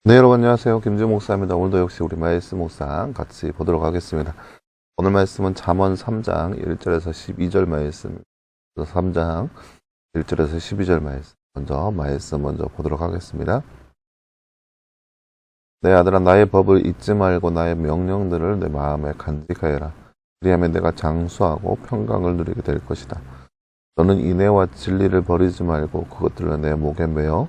네, 여러분 안녕하세요. 김지우 목사입니다. 오늘도 역시 우리 말씀 묵상 같이 보도록 하겠습니다. 오늘 말씀은 잠언 3장 1절에서 12절 말씀, 3장 1절에서 12절 말씀 먼저 보도록 하겠습니다. 내 아들아, 나의 법을 잊지 말고 나의 명령들을 내 마음에 간직하여라. 그리하면 내가 장수하고 평강을 누리게 될 것이다. 너는 인애와 진리를 버리지 말고 그것들을 내 목에 메어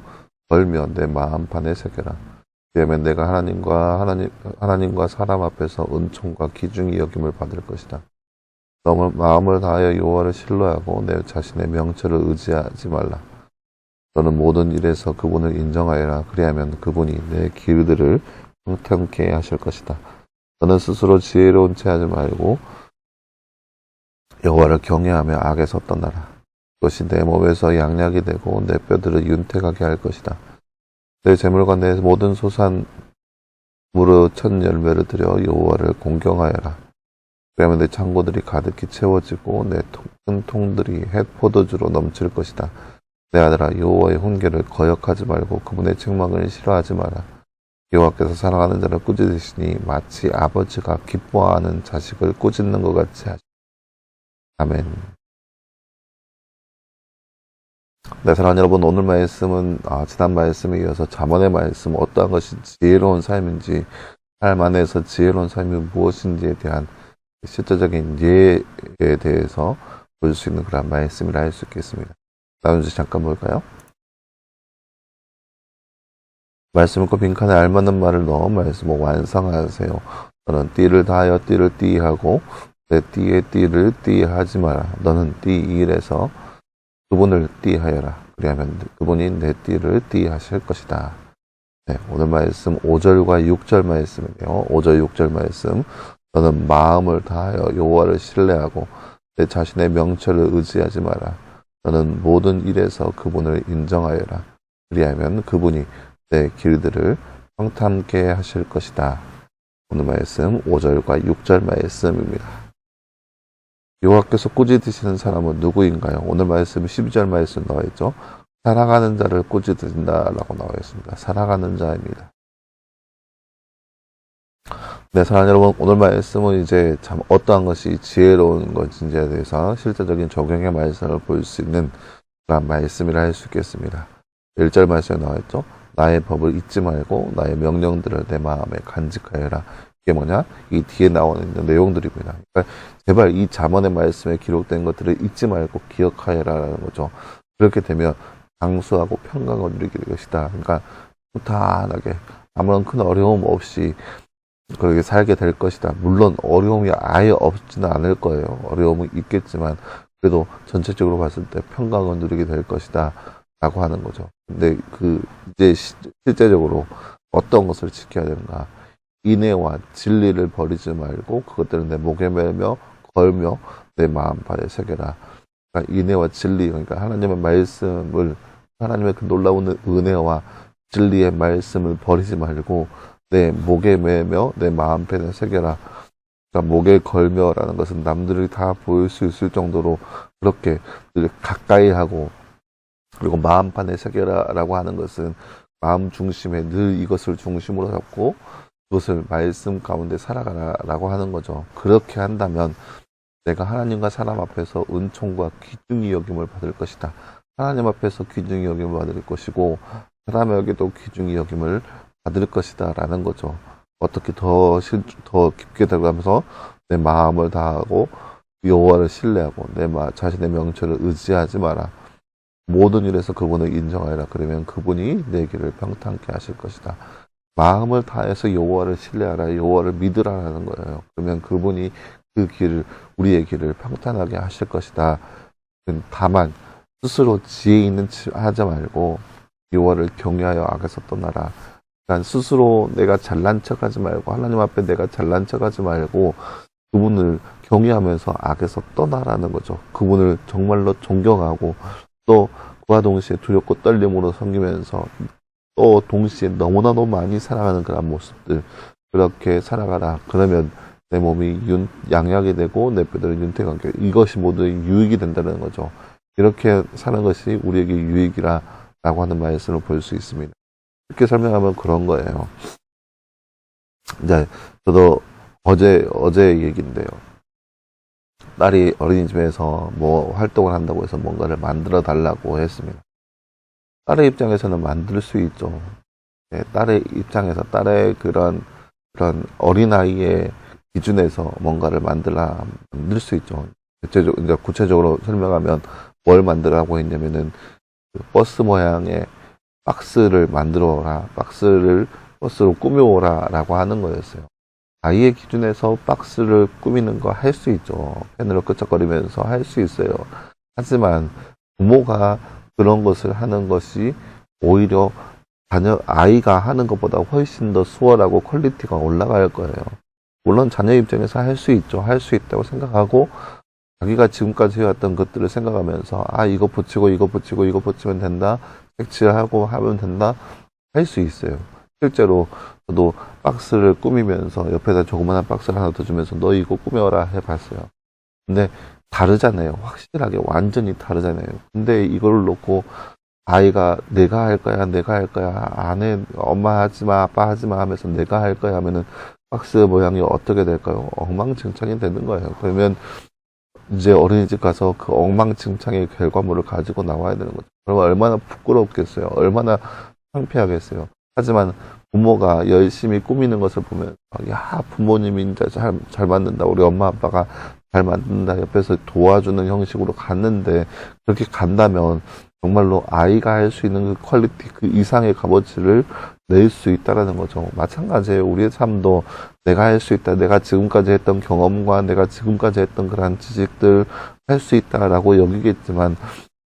걸며 내 마음판에 새겨라. 그러면 내가 하나님과 사람 앞에서 은총과 귀중히 여김을 받을 것이다. 너무 마음을 다하여 여호와를 신뢰하고 내 자신의 명철을 의지하지 말라. 너는 모든 일에서 그분을 인정하여라. 그리하면 그분이 내 길들을 평탄케 하실 것이다. 너는 스스로 지혜로운 채 하지 말고 여호와를 경외하며 악에서 떠나라. 그것이 내 몸에서 양약이 되고 내 뼈들을 윤택하게 할 것이다. 내 재물과 내 모든 소산으로 첫 열매를 드려 여호와를 공경하여라. 그러면 내 창고들이 가득히 채워지고 내 큰 통들이 햇 포도주로 넘칠 것이다. 내 아들아, 여호와의 훈계를 거역하지 말고 그분의 책망을 싫어하지 마라. 여호와께서 사랑하는 자를 꾸짖으시니 마치 아버지가 기뻐하는 자식을 꾸짖는 것 같이 하시다. 아멘. 네, 사랑하는 여러분, 오늘 말씀은 지난 말씀에 이어서 잠언의 말씀, 어떠한 것이 지혜로운 삶인지, 삶 안에서 지혜로운 삶이 무엇인지에 대한 실제적인 예에 대해서 볼 수 있는 그런 말씀이라 할 수 있겠습니다. 다음 주 잠깐 볼까요? 말씀 읽고 빈칸에 알맞는 말을 넣어 말씀을 완성하세요. 너는 띠를 다하여 띠를 띠하고 내 띠의 띠를 띠하지 마라. 너는 띠 일에서 그분을 띠하여라. 그리하면 그분이 내 띠를 띠하실 것이다. 네, 오늘 말씀 5절과 6절 말씀이네요. 5절 6절 말씀. 너는 마음을 다하여 여호와를 신뢰하고 내 자신의 명철을 의지하지 마라. 너는 모든 일에서 그분을 인정하여라. 그리하면 그분이 내 길들을 평탄케 하실 것이다. 오늘 말씀 5절과 6절 말씀입니다. 여호와께서 꾸짖으시는 사람은 누구인가요? 오늘 말씀 12절 말씀 나와 있죠. 사랑하는 자를 꾸짖으신다라고 나와 있습니다. 사랑하는 자입니다. 네, 사랑하는 여러분, 오늘 말씀은 이제 참 어떠한 것이 지혜로운 것인지에 대해서 실제적인 적용의 말씀을 볼 수 있는 그런 말씀이라 할 수 있겠습니다. 1절 말씀에 나와 있죠. 나의 법을 잊지 말고 나의 명령들을 내 마음에 간직하여라. 이게 뭐냐? 이 뒤에 나오는 내용들입니다. 그러니까 제발 이 잠언의 말씀에 기록된 것들을 잊지 말고 기억하여라라는 거죠. 그렇게 되면 장수하고 평강을 누리게 될 것이다. 그러니까 평탄하게 아무런 큰 어려움 없이 그렇게 살게 될 것이다. 물론 어려움이 아예 없지는 않을 거예요. 어려움은 있겠지만 그래도 전체적으로 봤을 때 평강을 누리게 될 것이다 라고 하는 거죠. 근데 이제 실제적으로 어떤 것을 지켜야 되는가? 인애와 진리를 버리지 말고 그것들을 내 목에 매며 걸며 내 마음판에 새겨라. 그러니까 인애와 진리, 그러니까 하나님의 말씀을, 하나님의 그 놀라운 은혜와 진리의 말씀을 버리지 말고 내 목에 매며 내 마음판에 새겨라. 그러니까 목에 걸며라는 것은 남들이 다 보일 수 있을 정도로 그렇게 늘 가까이 하고, 그리고 마음판에 새겨라라고 하는 것은 마음 중심에 늘 이것을 중심으로 잡고 그것을 말씀 가운데 살아가라라고 하는 거죠. 그렇게 한다면 내가 하나님과 사람 앞에서 은총과 귀중히 여김을 받을 것이다. 하나님 앞에서 귀중히 여김을 받을 것이고 사람에게도 귀중히 여김을 받을 것이다 라는 거죠. 어떻게 더 깊게 들어가면서 내 마음을 다하고 여호와를 신뢰하고 내 자신의 명철을 의지하지 마라. 모든 일에서 그분을 인정하여라. 그러면 그분이 내 길을 평탄케 하실 것이다. 마음을 다해서 여호와를 신뢰하라, 여호와를 믿으라라는 거예요. 그러면 그분이 그 길을, 우리의 길을 평탄하게 하실 것이다. 다만 스스로 지혜 있는 척 하지 말고 여호와를 경외하여 악에서 떠나라. 그러니까 스스로 내가 잘난 척하지 말고 하나님 앞에 내가 잘난 척하지 말고 그분을 경외하면서 악에서 떠나라는 거죠. 그분을 정말로 존경하고 또 그와 동시에 두렵고 떨림으로 섬기면서 또 동시에 너무나도 많이 살아가는 그런 모습들, 그렇게 살아가라. 그러면 내 몸이 양약이 되고 내 뼈들은 윤택하게, 이것이 모두 유익이 된다는 거죠. 이렇게 사는 것이 우리에게 유익이라고 하는 말씀을 볼 수 있습니다. 쉽게 설명하면 그런 거예요. 이제 저도 어제 얘기인데요. 딸이 어린이집에서 뭐 활동을 한다고 해서 뭔가를 만들어 달라고 했습니다. 딸의 입장에서는 만들 수 있죠. 네, 딸의 입장에서 딸의 그런 어린아이의 기준에서 뭔가를 만들 수 있죠. 이제 구체적으로 설명하면 뭘 만들라고 했냐면은 그 버스 모양의 박스를 만들어라. 버스로 꾸며오라 라고 하는 거였어요. 아이의 기준에서 박스를 꾸미는 거 할 수 있죠. 펜으로 끄적거리면서 할 수 있어요. 하지만 부모가 그런 것을 하는 것이 오히려 아이가 하는 것보다 훨씬 더 수월하고 퀄리티가 올라갈 거예요. 물론 자녀 입장에서 할 수 있죠. 할 수 있다고 생각하고 자기가 지금까지 해왔던 것들을 생각하면서 이거 붙이고 이거 붙이면 된다. 색칠하고 하면 된다. 할 수 있어요. 실제로 저도 박스를 꾸미면서 옆에다 조그만한 박스를 하나 더 주면서 너 이거 꾸며라 해봤어요. 근데 다르잖아요. 확실하게 완전히 다르잖아요. 근데 이걸 놓고 아이가 내가 할 거야 안 해, 엄마 하지마 아빠 하지마 하면서 내가 할 거야 하면은 박스 모양이 어떻게 될까요? 엉망진창이 되는 거예요. 그러면 이제 어린이집 가서 그 엉망진창의 결과물을 가지고 나와야 되는 거죠. 그러면 얼마나 부끄럽겠어요. 얼마나 창피하겠어요. 하지만 부모가 열심히 꾸미는 것을 보면 야 부모님이 이제 잘 만든다. 우리 엄마 아빠가 잘 만든다. 옆에서 도와주는 형식으로 갔는데 그렇게 간다면 정말로 아이가 할 수 있는 그 퀄리티 그 이상의 값어치를 낼 수 있다라는 거죠. 마찬가지예요. 우리의 삶도 내가 할 수 있다. 내가 지금까지 했던 경험과 내가 지금까지 했던 그런 지식들 할 수 있다라고 여기겠지만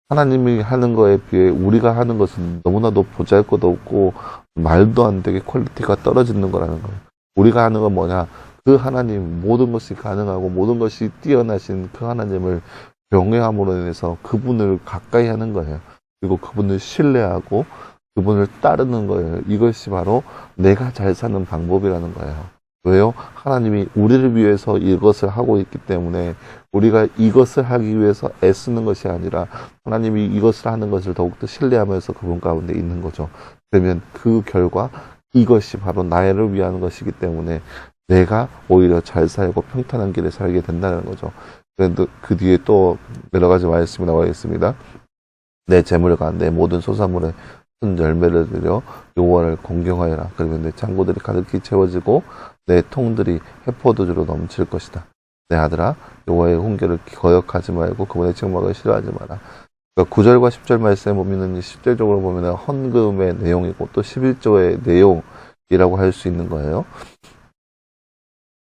하나님이 하는 거에 비해 우리가 하는 것은 너무나도 보잘것없고 말도 안 되게 퀄리티가 떨어지는 거라는 거예요. 우리가 하는 건 뭐냐? 그 하나님 모든 것이 가능하고 모든 것이 뛰어나신 그 하나님을 경외함으로 인해서 그분을 가까이 하는 거예요. 그리고 그분을 신뢰하고 그분을 따르는 거예요. 이것이 바로 내가 잘 사는 방법이라는 거예요. 왜요? 하나님이 우리를 위해서 이것을 하고 있기 때문에 우리가 이것을 하기 위해서 애쓰는 것이 아니라 하나님이 이것을 하는 것을 더욱더 신뢰하면서 그분 가운데 있는 거죠. 그러면 그 결과 이것이 바로 나를 위한 것이기 때문에 내가 오히려 잘 살고 평탄한 길에 살게 된다는 거죠. 그런데 그 뒤에 또 여러 가지 말씀이 나와 있습니다. 내 재물과 내 모든 소산물에 큰 열매를 들여 여호와를 공경하여라. 그러면 내 창고들이 가득히 채워지고 내 통들이 해포도주로 넘칠 것이다. 내 아들아 여호와의 훈계를 거역하지 말고 그분의 책망을 싫어하지 마라. 그러니까 9절과 10절 말씀에 보면은 10절적으로 보면은 헌금의 내용이고 또 11조의 내용이라고 할 수 있는 거예요.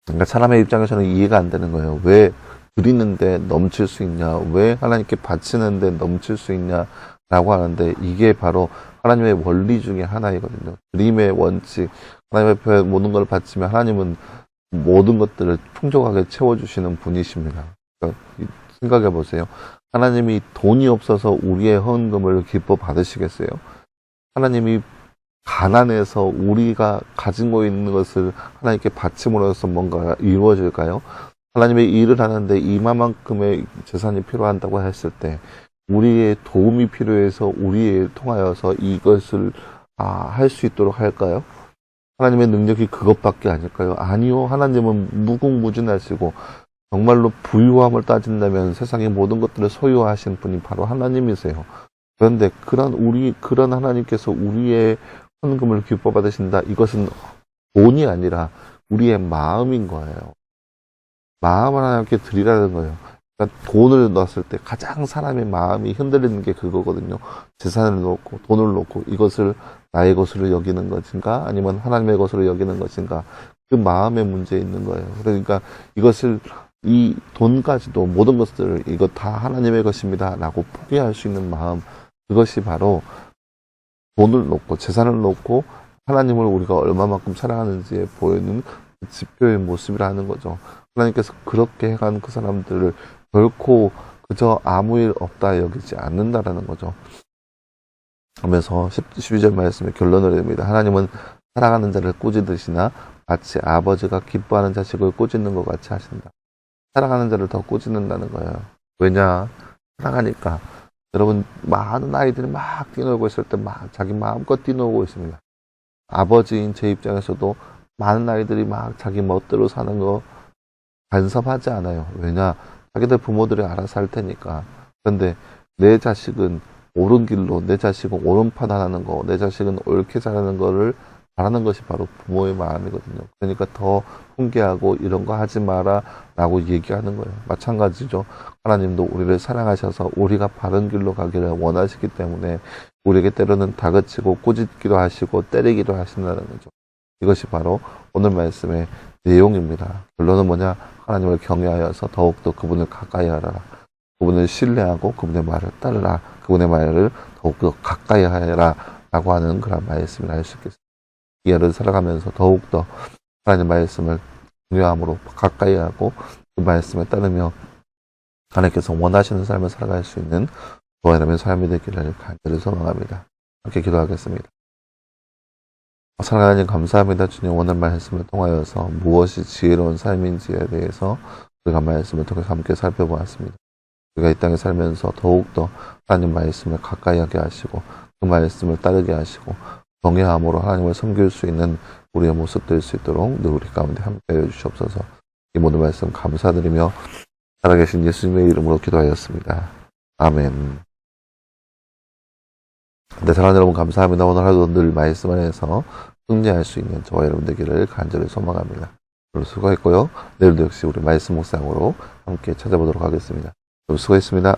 그러니까 사람의 입장에서는 이해가 안 되는 거예요. 왜 드리는데 넘칠 수 있냐? 왜 하나님께 바치는데 넘칠 수 있냐? 라고 하는데 이게 바로 하나님의 원리 중에 하나이거든요. 드림의 원칙. 하나님 앞에 모든 걸 바치면 하나님은 모든 것들을 풍족하게 채워주시는 분이십니다. 그러니까 생각해 보세요. 하나님이 돈이 없어서 우리의 헌금을 기뻐 받으시겠어요? 하나님이 가난해서 우리가 가지고 있는 것을 하나님께 바침으로써 뭔가 이루어질까요? 하나님의 일을 하는데 이만큼의 재산이 필요한다고 했을 때 우리의 도움이 필요해서 우리의 일을 통하여서 이것을 할 수 있도록 할까요? 하나님의 능력이 그것밖에 아닐까요? 아니요. 하나님은 무궁무진하시고 정말로 부유함을 따진다면 세상의 모든 것들을 소유하신 분이 바로 하나님이세요. 그런데 그런 하나님께서 우리의 헌금을 기뻐 받으신다. 이것은 돈이 아니라 우리의 마음인 거예요. 마음을 하나님께 드리라는 거예요. 그러니까 돈을 넣었을 때 가장 사람의 마음이 흔들리는 게 그거거든요. 재산을 놓고 돈을 놓고 이것을 나의 것으로 여기는 것인가 아니면 하나님의 것으로 여기는 것인가 그 마음의 문제에 있는 거예요. 그러니까 이것을 이 돈까지도 모든 것들을 이거 다 하나님의 것입니다 라고 포기할 수 있는 마음 그것이 바로 돈을 놓고 재산을 놓고 하나님을 우리가 얼마만큼 사랑하는지에 보이는 그 지표의 모습이라는 거죠. 하나님께서 그렇게 해간 그 사람들을 결코 그저 아무 일 없다 여기지 않는다라는 거죠. 하면서 12절 말씀에 결론을 내립니다. 하나님은 사랑하는 자를 꾸짖으시나 마치 아버지가 기뻐하는 자식을 꾸짖는 것 같이 하신다. 사랑하는 자를 더 꾸짖는다는 거예요. 왜냐? 사랑하니까. 여러분 많은 아이들이 막 뛰놀고 있을 때 막 자기 마음껏 뛰놀고 있습니다. 아버지인 제 입장에서도 많은 아이들이 막 자기 멋대로 사는 거 간섭하지 않아요. 왜냐? 자기들 부모들이 알아서 할 테니까. 근데 내 자식은 옳은 길로, 내 자식은 옳은 판단하는 거, 내 자식은 옳게 자라는 거를 바라는 것이 바로 부모의 마음이거든요. 그러니까 더 훈계하고 이런 거 하지 마라 라고 얘기하는 거예요. 마찬가지죠. 하나님도 우리를 사랑하셔서 우리가 바른 길로 가기를 원하시기 때문에 우리에게 때로는 다그치고 꾸짖기도 하시고 때리기도 하신다는 거죠. 이것이 바로 오늘 말씀의 내용입니다. 결론은 뭐냐? 하나님을 경외하여서 더욱더 그분을 가까이 하라. 그분을 신뢰하고 그분의 말을 따르라. 그분의 말을 더욱더 가까이 하라. 라고 하는 그런 말씀을 할 수 있겠습니다. 이 하루를 살아가면서 더욱더 하나님 말씀을 중요함으로 가까이 하고 그 말씀에 따르며 하나님께서 원하시는 삶을 살아갈 수 있는 저와 여러분의 삶이 되기를 간절히 소망합니다. 함께 기도하겠습니다. 사랑하는 하나님 감사합니다. 주님 오늘 말씀을 통하여서 무엇이 지혜로운 삶인지에 대해서 우리가 말씀을 통해서 함께 살펴보았습니다. 우리가 이 땅에 살면서 더욱더 하나님 말씀을 가까이 하게 하시고 그 말씀을 따르게 하시고 경외함으로 하나님을 섬길 수 있는 우리의 모습 될 수 있도록 늘 우리 가운데 함께해 주시옵소서. 이 모든 말씀 감사드리며 살아계신 예수님의 이름으로 기도하였습니다. 아멘. 네, 사랑하는 여러분 감사합니다. 오늘 하루도 늘 말씀 안에서 승리할 수 있는 저와 여러분 되기를 간절히 소망합니다. 오늘 수고했고요. 내일도 역시 우리 말씀 묵상으로 함께 찾아보도록 하겠습니다. 수고했습니다.